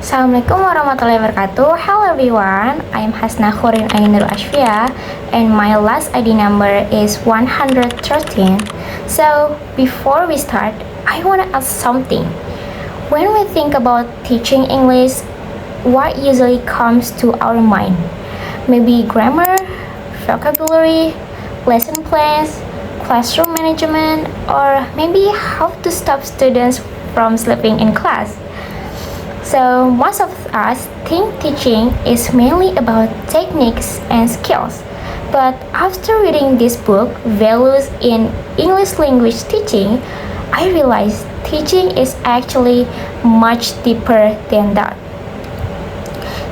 Assalamualaikum warahmatullahi wabarakatuh. Hello everyone, I am Hasna Khurin Ainur Ashfia and my last ID number is 113. So before we start, I want to ask something. When we think about teaching English, what usually comes to our mind? Maybe grammar, vocabulary, lesson plans, classroom management, or maybe how to stop students from sleeping in class. So most of us think teaching is mainly about techniques and skills. But after reading this book, Values in English Language Teaching, I realized teaching is actually much deeper than that.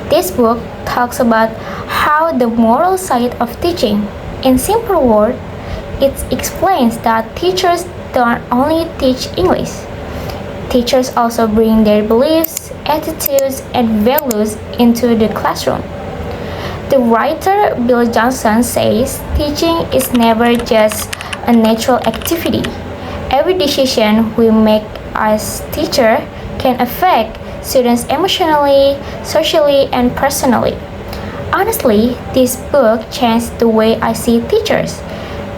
This book talks about how the moral side of teaching. In simple words, it explains that teachers don't only teach English. Teachers also bring their beliefs, attitudes, and values into the classroom. The writer Bill Johnson says teaching is never just a natural activity. Every decision we make as teacher can affect students emotionally, socially, and personally. Honestly, this book changed the way I see teachers.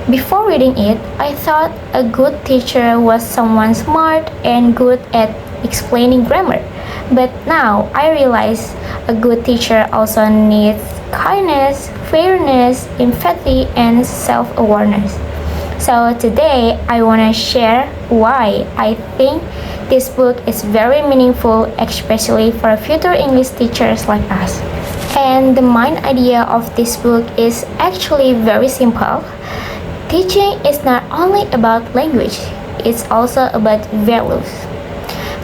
Before reading it, I thought a good teacher was someone smart and good at explaining grammar. But now I realize a good teacher also needs kindness, fairness, empathy, and self awareness. So today I want to share why I think this book is very meaningful, especially for future English teachers like us. And the main idea of this book is actually very simple. Teaching is not only about language, it's also about values.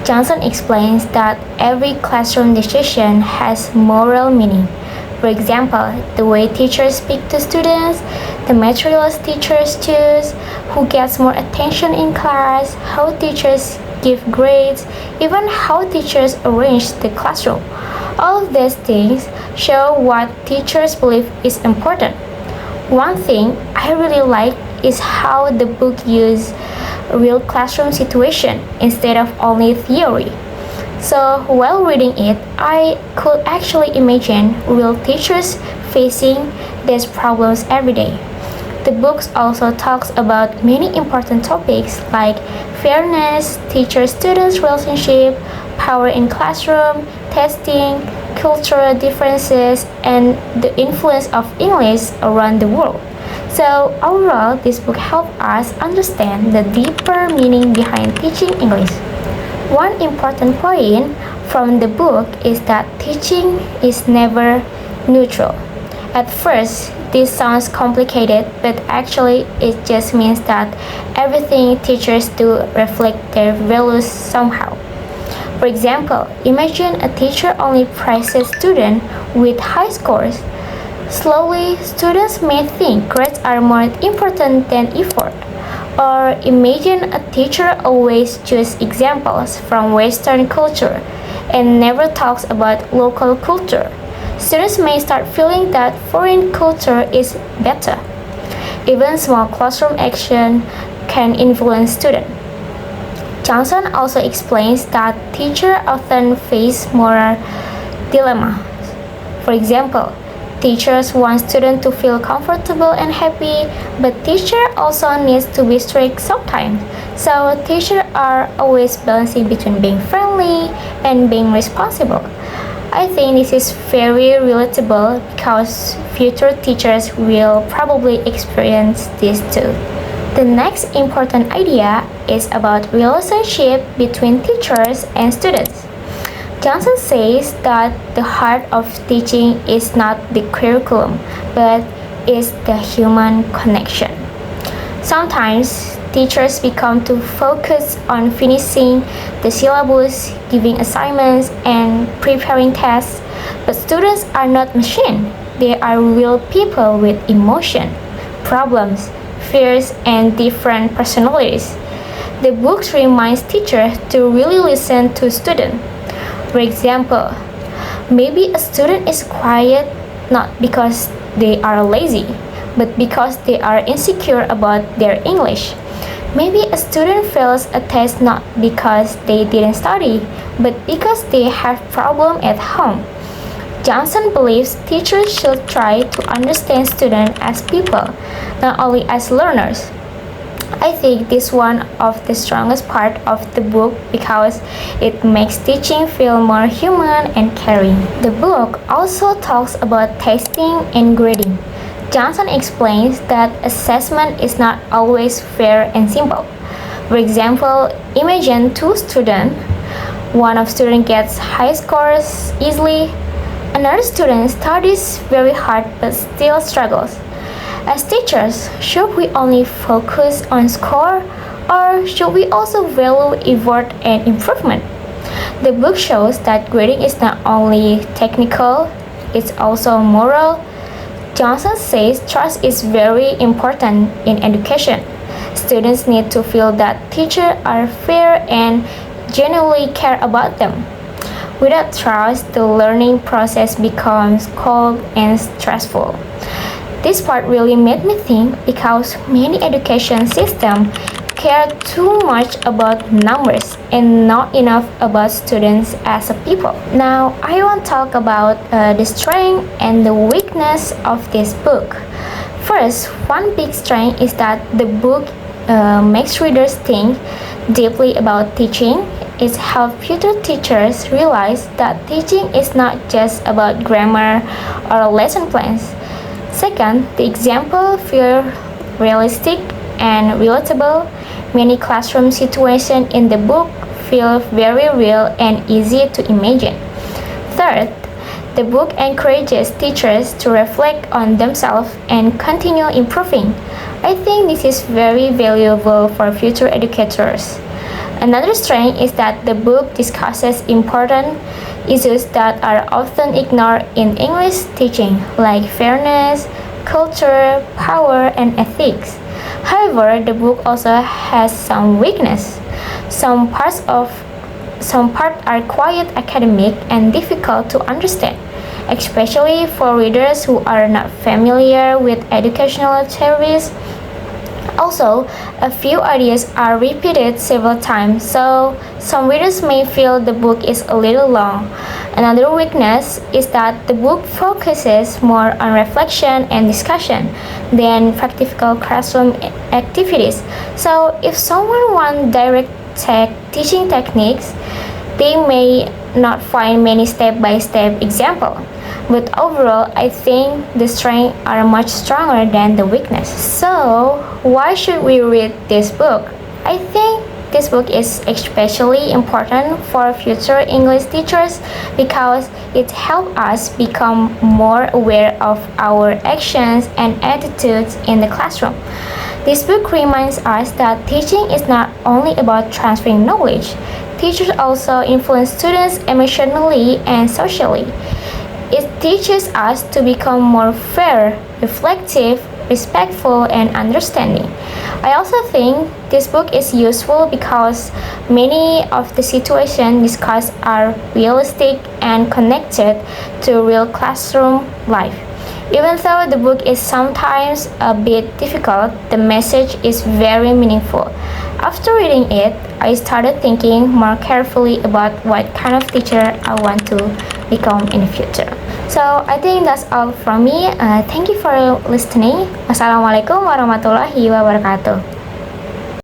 Johnson explains that every classroom decision has moral meaning. For example, the way teachers speak to students, the materials teachers choose, who gets more attention in class, how teachers give grades, even how teachers arrange the classroom. All of these things show what teachers believe is important. One thing I really like is how the book uses real classroom situation instead of only theory. So while reading it, I could actually imagine real teachers facing these problems every day. The book also talks about many important topics like fairness, teacher-student relationship, power in classroom, testing, cultural differences, and the influence of English around the world. So overall, this book helps us understand the deeper meaning behind teaching English. One important point from the book is that teaching is never neutral. At first, this sounds complicated, but actually it just means that everything teachers do reflect their values somehow. For example, imagine a teacher only praises students with high scores. Slowly, students may think grades are more important than effort. Or imagine a teacher always chooses examples from Western culture and never talks about local culture. Students may start feeling that foreign culture is better. Even small classroom action can influence students. Johnson also explains that teachers often face moral dilemmas. For example, teachers want students to feel comfortable and happy, but teacher also needs to be strict sometimes. So teachers are always balancing between being friendly and being responsible. I think this is very relatable because future teachers will probably experience this too. The next important idea is about relationship between teachers and students. Johnson says that the heart of teaching is not the curriculum, but is the human connection. Sometimes teachers become too focused on finishing the syllabus, giving assignments, and preparing tests, but students are not machines. They are real people with emotion, problems, fears, and different personalities. The book reminds teachers to really listen to students. For example, maybe a student is quiet not because they are lazy, but because they are insecure about their English. Maybe a student fails a test not because they didn't study, but because they have problem at home. Johnson believes teachers should try to understand students as people, not only as learners. I think this is one of the strongest part of the book because it makes teaching feel more human and caring. The book also talks about testing and grading. Johnson explains that assessment is not always fair and simple. For example, imagine two students. One of student gets high scores easily, another student studies very hard but still struggles. As teachers, should we only focus on score or should we also value effort and improvement? The book shows that grading is not only technical, it's also moral. Johnson says trust is very important in education. Students need to feel that teachers are fair and genuinely care about them. Without trust, the learning process becomes cold and stressful. This part really made me think because many education systems care too much about numbers and not enough about students as a people. Now, I want to talk about the strength and the weakness of this book. First, one big strength is that the book makes readers think deeply about teaching. It helps future teachers realize that teaching is not just about grammar or lesson plans. Second, the example feel realistic and relatable. Many classroom situations in the book feel very real and easy to imagine. Third, the book encourages teachers to reflect on themselves and continue improving. I think this is very valuable for future educators. Another strength is that the book discusses important issues that are often ignored in English teaching, like fairness, culture, power, and ethics. However, the book also has some weakness. Some parts are quite academic and difficult to understand, especially for readers who are not familiar with educational theories. Also, a few ideas are repeated several times, so some readers may feel the book is a little long. Another weakness is that the book focuses more on reflection and discussion than practical classroom activities. So, if someone wants direct teaching techniques, they may not find many step-by-step examples. But overall, I think the strengths are much stronger than the weakness. So, why should we read this book? I think this book is especially important for future English teachers because it helps us become more aware of our actions and attitudes in the classroom. This book reminds us that teaching is not only about transferring knowledge. Teachers also influence students emotionally and socially. It teaches us to become more fair, reflective, respectful, and understanding. I also think this book is useful because many of the situations discussed are realistic and connected to real classroom life. Even though the book is sometimes a bit difficult, the message is very meaningful. After reading it, I started thinking more carefully about what kind of teacher I want to become in the future. So I think that's all from me. Thank you for listening. Wassalamualaikum warahmatullahi wabarakatuh.